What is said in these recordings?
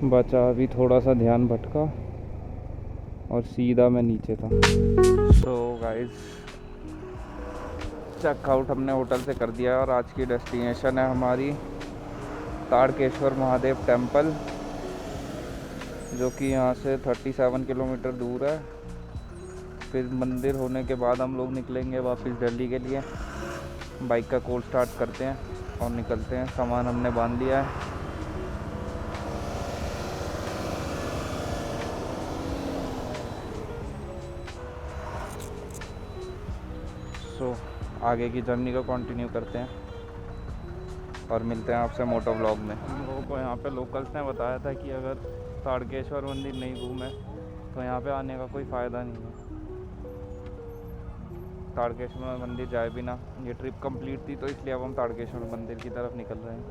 बचा अभी थोड़ा सा ध्यान भटका और सीधा मैं नीचे था। सो गाइस चेकआउट हमने होटल से कर दिया और आज की डेस्टिनेशन है हमारी ताड़केश्वर महादेव टेम्पल, जो कि यहाँ से 37 किलोमीटर दूर है। फिर मंदिर होने के बाद हम लोग निकलेंगे वापस दिल्ली के लिए। बाइक का कोल्ड स्टार्ट करते हैं और निकलते हैं। सामान हमने बांध लिया है। सो आगे की जर्नी को कंटिन्यू करते हैं और मिलते हैं आपसे मोटो व्लॉग में। हम लोगों को यहाँ पे लोकल्स ने बताया था कि अगर ताड़केश्वर मंदिर नहीं घूमे तो यहाँ पे आने का कोई फ़ायदा नहीं है। ताड़केश्वर मंदिर जाए बिना ये ट्रिप कंप्लीट थी, तो इसलिए अब हम ताड़केश्वर मंदिर की तरफ निकल रहे हैं।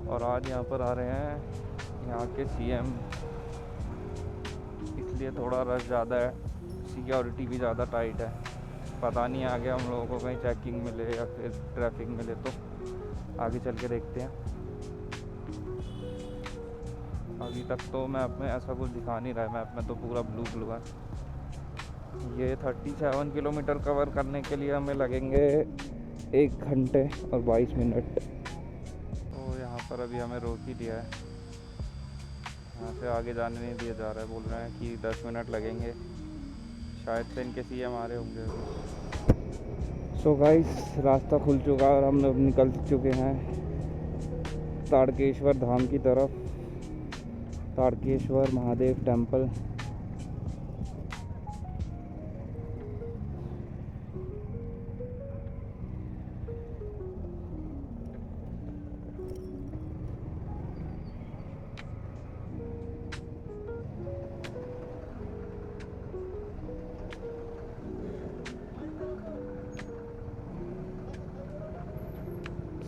और आज यहाँ पर आ रहे हैं यहाँ के सीएम, इसलिए थोड़ा रश ज़्यादा है, सिक्योरिटी भी ज़्यादा टाइट है। पता नहीं आगे हम लोगों को कहीं चेकिंग मिले या फिर ट्रैफिक मिले, तो आगे चल के देखते हैं। अभी तक तो मैप में ऐसा कुछ दिखा नहीं रहा है, मैप में तो पूरा ब्लू है। ये 37 किलोमीटर कवर करने के लिए हमें लगेंगे 1 घंटे और 22 मिनट। तो यहाँ पर अभी हमें रोक ही दिया है, यहाँ से आगे जाने नहीं दिया जा रहा है। बोल रहे हैं कि 10 मिनट लगेंगे, शायद से इनके सीएम आ रहे होंगे। सो गाइस रास्ता खुल चुका है और हम लोग निकल चुके हैं ताड़केश्वर धाम की तरफ, ताड़केश्वर महादेव टेम्पल।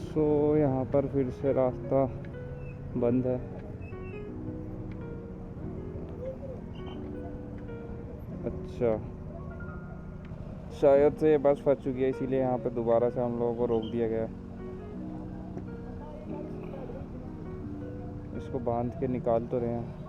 सो यहाँ पर फिर से रास्ता बंद है। अच्छा, शायद से ये बस फंस चुकी है, इसीलिए यहाँ पे दोबारा से हम लोगों को रोक दिया गया। इसको बांध के निकाल तो रहे हैं।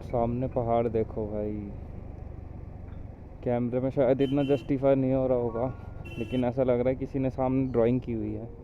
सामने पहाड़ देखो भाई, कैमरे में शायद इतना जस्टिफाई नहीं हो रहा होगा, लेकिन ऐसा लग रहा है किसी ने सामने ड्राइंग की हुई है।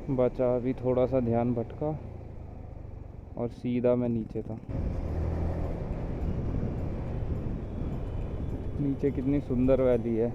बचा अभी थोड़ा सा ध्यान भटका और सीधा मैं नीचे था। नीचे कितनी सुंदर वैली है।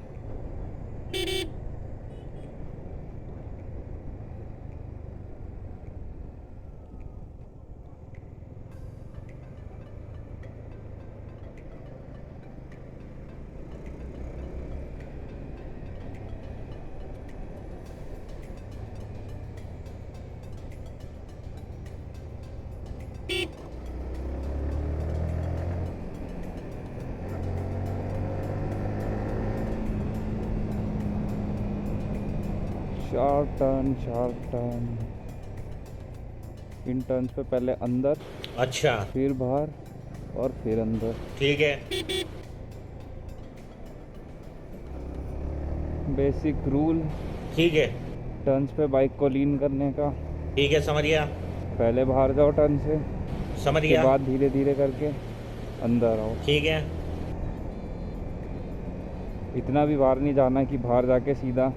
Sharp turn. इन टर्न्स पे पहले अंदर, अच्छा, फिर बाहर और फिर अंदर। ठीक है। Basic rule. ठीक है। टर्न्स पे बाइक को लीन करने का। ठीक है, समझ गया। पहले बाहर जाओ टर्न से, समझ उसके गया। बाद धीरे धीरे करके अंदर आओ। ठीक है। इतना भी बाहर नहीं जाना कि बाहर जाके सीधा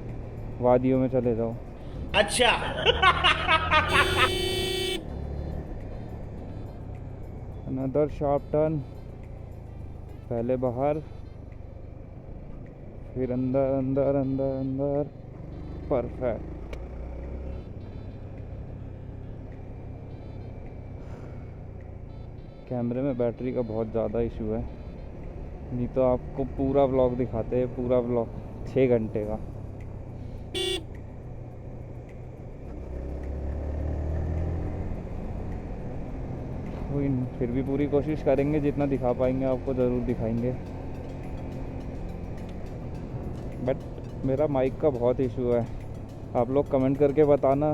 वादियों में चले जाओ। अच्छा। अनदर शार्प टर्न, पहले बाहर फिर अंदर अंदर अंदर अंदर। परफेक्ट। कैमरे में बैटरी का बहुत ज़्यादा इशू है, नहीं तो आपको पूरा व्लॉग दिखाते हैं, पूरा व्लॉग 6 घंटे का। फिर भी पूरी कोशिश करेंगे, जितना दिखा पाएंगे आपको ज़रूर दिखाएंगे। बट मेरा माइक का बहुत इशू है, आप लोग कमेंट करके बताना।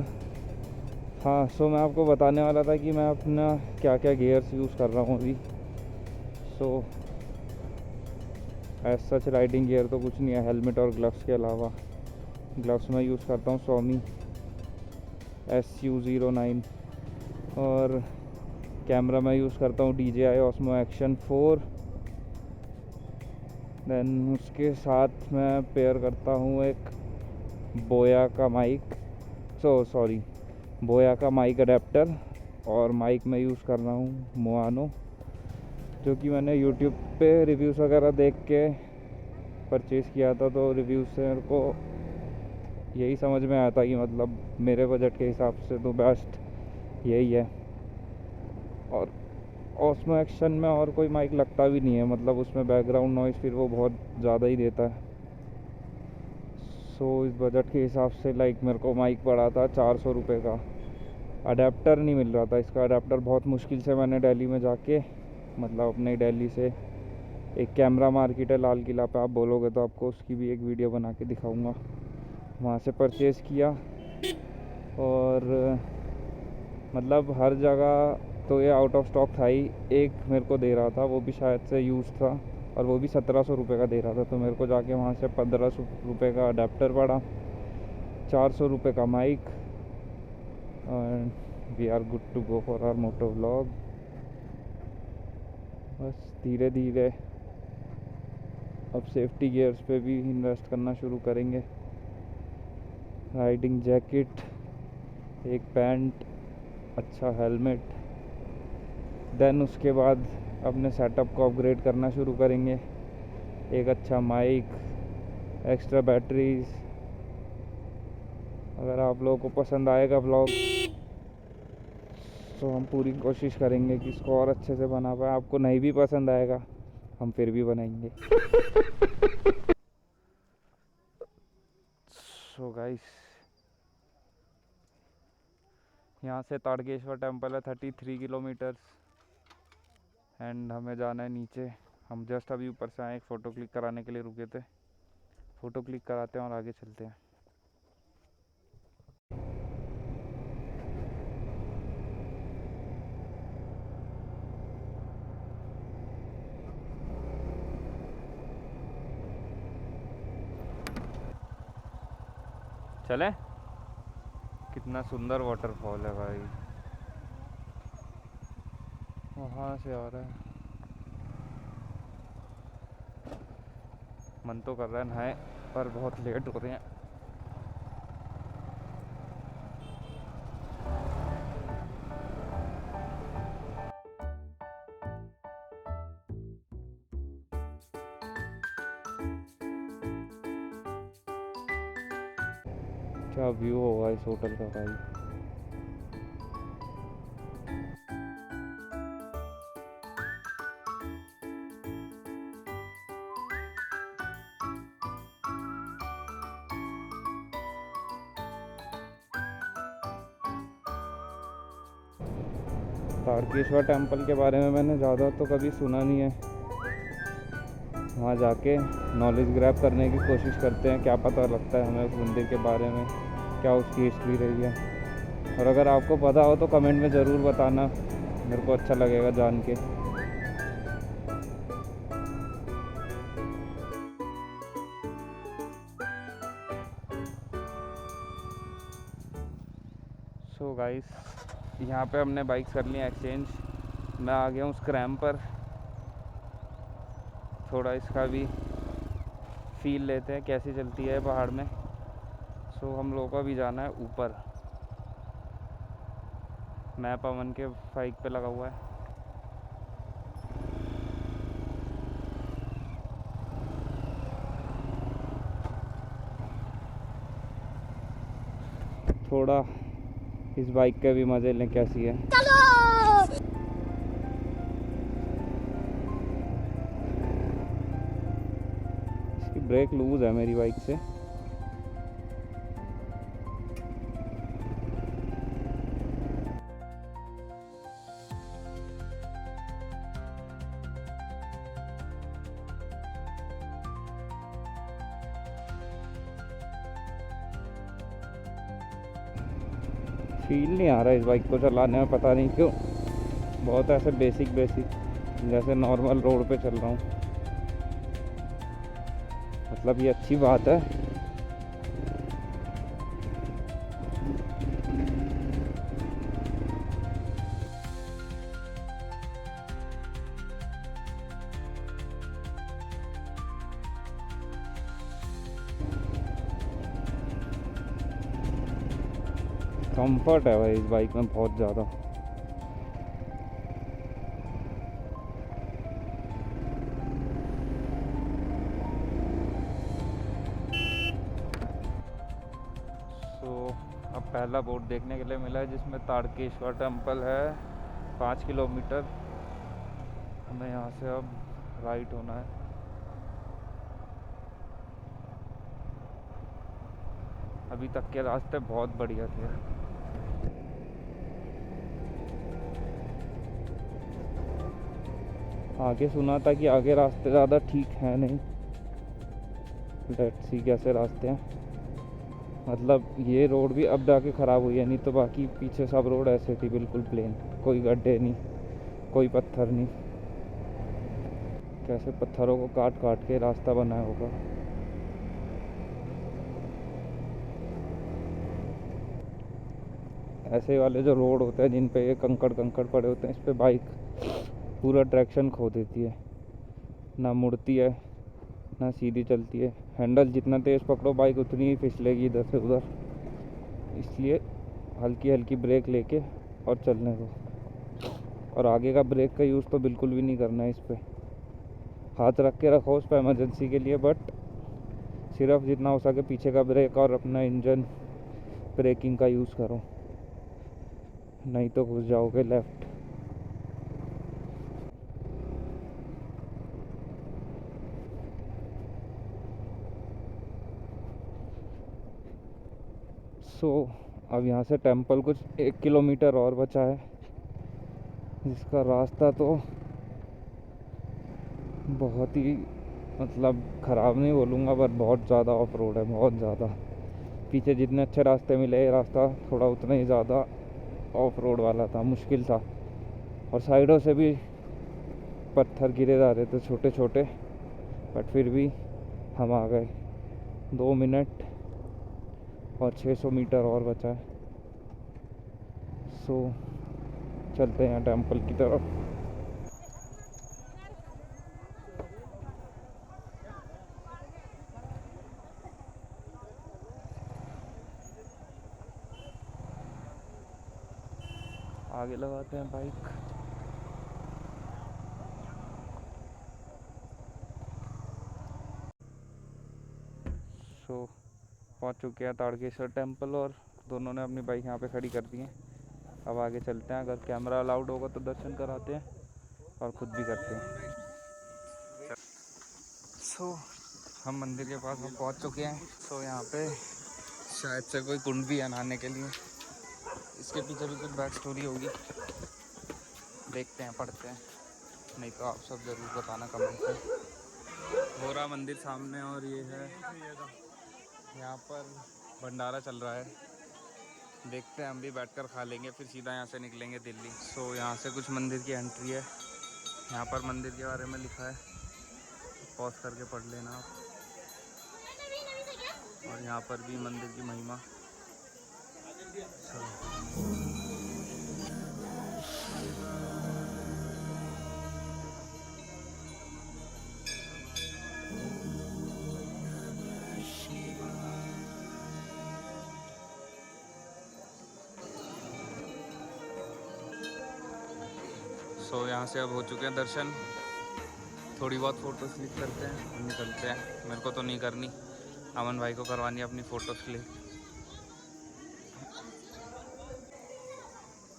हाँ, सो मैं आपको बताने वाला था कि मैं अपना क्या क्या गियर्स यूज़ कर रहा हूँ अभी। So as such riding gear तो कुछ नहीं है, हेलमेट और ग्लव्स के अलावा। ग्लव्स मैं यूज़ करता हूँ सोमी SU09, और कैमरा मैं यूज़ करता हूँ DJI Osmo Action 4। देन उसके साथ मैं पेयर करता हूँ एक बोया का माइक, बोया का माइक अडेप्टर। और माइक मैं यूज़ कर रहा हूँ मोआनो, जो कि मैंने यूट्यूब पे रिव्यूज़ वगैरह देख के परचेज़ किया था। तो रिव्यूज़ से मेरे को यही समझ में आया था कि मतलब मेरे बजट के हिसाब से तो बेस्ट यही है। और ऑस्मो एक्शन में और कोई माइक लगता भी नहीं है, मतलब उसमें बैकग्राउंड नॉइज़ फिर वो बहुत ज़्यादा ही देता है। सो इस बजट के हिसाब से लाइक मेरे को माइक पड़ा था 400 रुपये का। अडेप्टर नहीं मिल रहा था इसका, अडेप्टर बहुत मुश्किल से मैंने दिल्ली में जाके, मतलब अपने दिल्ली से एक कैमरा मार्केट है लाल किला पे, आप बोलोगे तो आपको उसकी भी एक वीडियो बना के दिखाऊंगा। वहाँ से परचेज़ किया, और मतलब हर जगह तो ये आउट ऑफ स्टॉक था ही। एक मेरे को दे रहा था, वो भी शायद से यूज़ था, और वो भी 1700 रुपये का दे रहा था। तो मेरे को जाके वहाँ से 1500 रुपये का अडेप्टर पड़ा, 400 रुपये का mic, and we are good to go for our moto vlog. बस धीरे धीरे अब सेफ्टी गियर्स पे भी इन्वेस्ट करना शुरू करेंगे। राइडिंग जैकेट, एक पैंट, अच्छा हेलमेट। देन उसके बाद अपने सेटअप को अपग्रेड करना शुरू करेंगे, एक अच्छा माइक, एक्स्ट्रा बैटरीज। अगर आप लोगों को पसंद आएगा व्लॉग तो हम पूरी कोशिश करेंगे कि इसको और अच्छे से बना पाए। आपको नहीं भी पसंद आएगा हम फिर भी बनाएंगे। सो गाइस, यहाँ से ताड़केश्वर टेम्पल है 33 किलोमीटर्स, एंड हमें जाना है नीचे। हम जस्ट अभी ऊपर से आए, एक फ़ोटो क्लिक कराने के लिए रुके थे। फ़ोटो क्लिक कराते हैं और आगे चलते हैं। चलें? कितना सुंदर वाटरफॉल है भाई, वहाँ से आ रहा है। मन तो कर रहा है नहाए, पर बहुत लेट हो रहे हैं। क्या व्यू होगा इस होटल का भाई। तारकेश्वर टेम्पल के बारे में मैंने ज़्यादा तो कभी सुना नहीं है, वहाँ जाके नॉलेज ग्रैब करने की कोशिश करते हैं, क्या पता लगता है हमें उस मंदिर के बारे में, क्या उसकी हिस्ट्री रही है। और अगर आपको पता हो तो कमेंट में ज़रूर बताना, मेरे को अच्छा लगेगा जान के। सो गाइस, यहाँ पे हमने बाइक्स कर ली एक्सचेंज। मैं आ गया हूँ स्क्रैम पर, थोड़ा इसका भी फील लेते हैं कैसी चलती है पहाड़ में। सो हम लोगों को भी जाना है ऊपर। मैप अमन के बाइक पे लगा हुआ है। थोड़ा इस बाइक के भी मज़े लें कैसी है। इसकी ब्रेक लूज़ है मेरी बाइक से। फील नहीं आ रहा इस बाइक को चलाने में, पता नहीं क्यों। बहुत ऐसे बेसिक जैसे नॉर्मल रोड पे चल रहा हूँ। मतलब ये अच्छी बात है। कंफर्ट है भाई इस बाइक में बहुत ज़्यादा। अब पहला बोर्ड देखने के लिए मिला है जिसमें ताड़केश्वर टेम्पल है 5 किलोमीटर। हमें यहाँ से अब राइट होना है। अभी तक के रास्ते बहुत बढ़िया थे। आगे सुना था कि आगे रास्ते ज़्यादा ठीक है नहीं। लेट्स सी कैसे रास्ते हैं। मतलब ये रोड भी अब जाके ख़राब हुई है, नहीं तो बाकी पीछे सब रोड ऐसे थी बिल्कुल प्लेन, कोई गड्ढे नहीं, कोई पत्थर नहीं। कैसे पत्थरों को काट काट के रास्ता बनाया होगा। ऐसे वाले जो रोड होते हैं जिन पे ये कंकड़ पड़े होते हैं, इस पे बाइक पूरा ट्रैक्शन खो देती है, ना मुड़ती है ना सीधी चलती है। हैंडल जितना तेज़ पकड़ो बाइक उतनी ही फिसलेगी इधर से उधर। इसलिए हल्की हल्की ब्रेक लेके और चलने दो। और आगे का ब्रेक का यूज़ तो बिल्कुल भी नहीं करना है इस पर। हाथ रख के रखो उस पर इमरजेंसी के लिए, बट सिर्फ जितना हो सके पीछे का ब्रेक और अपना इंजन ब्रेकिंग का यूज़ करो, नहीं तो घुस जाओगे लेफ्ट। अब यहाँ से टेम्पल कुछ 1 किलोमीटर और बचा है, जिसका रास्ता तो बहुत ही मतलब ख़राब नहीं बोलूँगा, बट बहुत ज़्यादा ऑफ रोड है, बहुत ज़्यादा। पीछे जितने अच्छे रास्ते मिले, ये रास्ता थोड़ा उतना ही ज़्यादा ऑफ रोड वाला था, मुश्किल था। और साइडों से भी पत्थर गिरे जा रहे थे छोटे छोटे, बट फिर भी हम आ गए। 2 मिनट और 600 मीटर और बचा है। चलते हैं टेम्पल की तरफ। आगे लगाते हैं बाइक। पहुंच चुके हैं ताड़केश्वर टेम्पल और दोनों ने अपनी बाइक यहाँ पे खड़ी कर दी है। अब आगे चलते हैं, अगर कैमरा अलाउड होगा तो दर्शन कराते हैं और ख़ुद भी करते हैं। हम मंदिर के पास हम पहुँच चुके हैं। यहाँ पे शायद से कोई कुंड भी है नहाने के लिए। इसके पीछे भी कुछ बैक स्टोरी होगी, देखते हैं पढ़ते हैं, नहीं तो आप सब ज़रूर बताना कमेंट में। गोरा मंदिर सामने और ये है, यहाँ पर भंडारा चल रहा है। देखते हैं, हम भी बैठकर खा लेंगे, फिर सीधा यहाँ से निकलेंगे दिल्ली। यहाँ से कुछ मंदिर की एंट्री है। यहाँ पर मंदिर के बारे में लिखा है, पॉज करके पढ़ लेना आप। और यहाँ पर भी मंदिर की महिमा। सो यहाँ से अब हो चुके हैं दर्शन। थोड़ी बहुत फ़ोटोज़ क्लिक करते हैं और निकलते हैं। मेरे को तो नहीं करनी, अमन भाई को करवानी है अपनी फ़ोटोज़ क्लिक।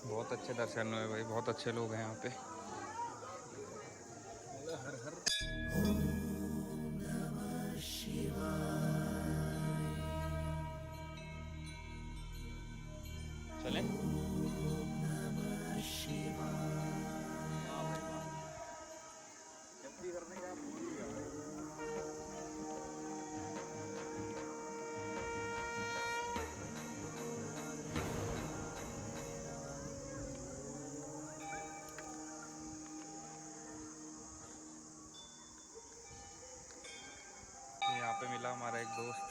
बहुत अच्छे दर्शन हुए भाई, बहुत अच्छे लोग हैं यहाँ पे। हर हर चलें। यहाँ पे मिला हमारा एक दोस्त।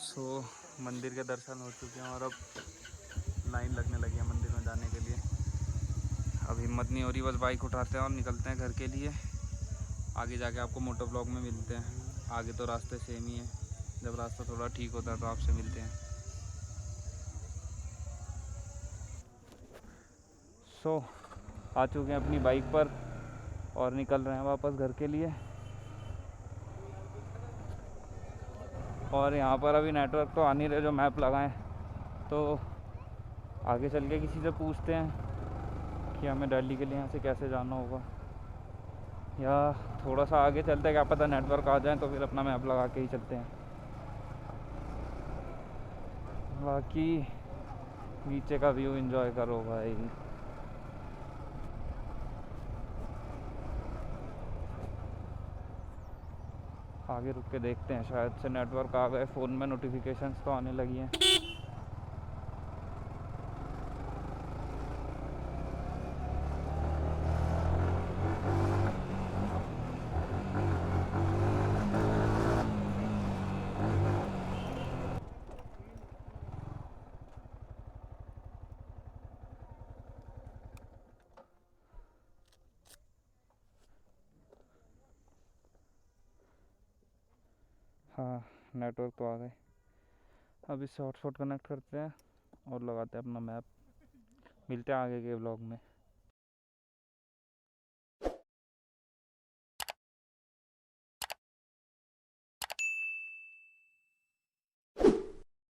सो मंदिर के दर्शन हो चुके हैं और अब लाइन लगने लगी है मंदिर में जाने के लिए। अब हिम्मत नहीं हो रही, बस बाइक उठाते हैं और निकलते हैं घर के लिए। आगे जाके आपको मोटो ब्लॉग में मिलते हैं। आगे तो रास्ते सेम ही है, जब रास्ता थोड़ा ठीक होता है तो आपसे मिलते हैं। सो आ चुके हैं अपनी बाइक पर और निकल रहे हैं वापस घर के लिए। और यहाँ पर अभी नेटवर्क तो आ नहीं रहे जो मैप लगाएं, तो आगे चल के किसी से पूछते हैं कि हमें दिल्ली के लिए यहाँ से कैसे जाना होगा, या थोड़ा सा आगे चलते हैं, क्या पता नेटवर्क आ जाए तो फिर अपना मैप लगा के ही चलते हैं। बाकी नीचे का व्यू एंजॉय करो भाई। आगे रुक के देखते हैं, शायद से नेटवर्क आ गए। फ़ोन में नोटिफिकेशंस तो आने लगी हैं। हाँ, नेटवर्क तो आ गए। अब इससे हॉटस्पॉट कनेक्ट करते हैं और लगाते हैं अपना मैप। मिलते हैं आगे के ब्लॉग में।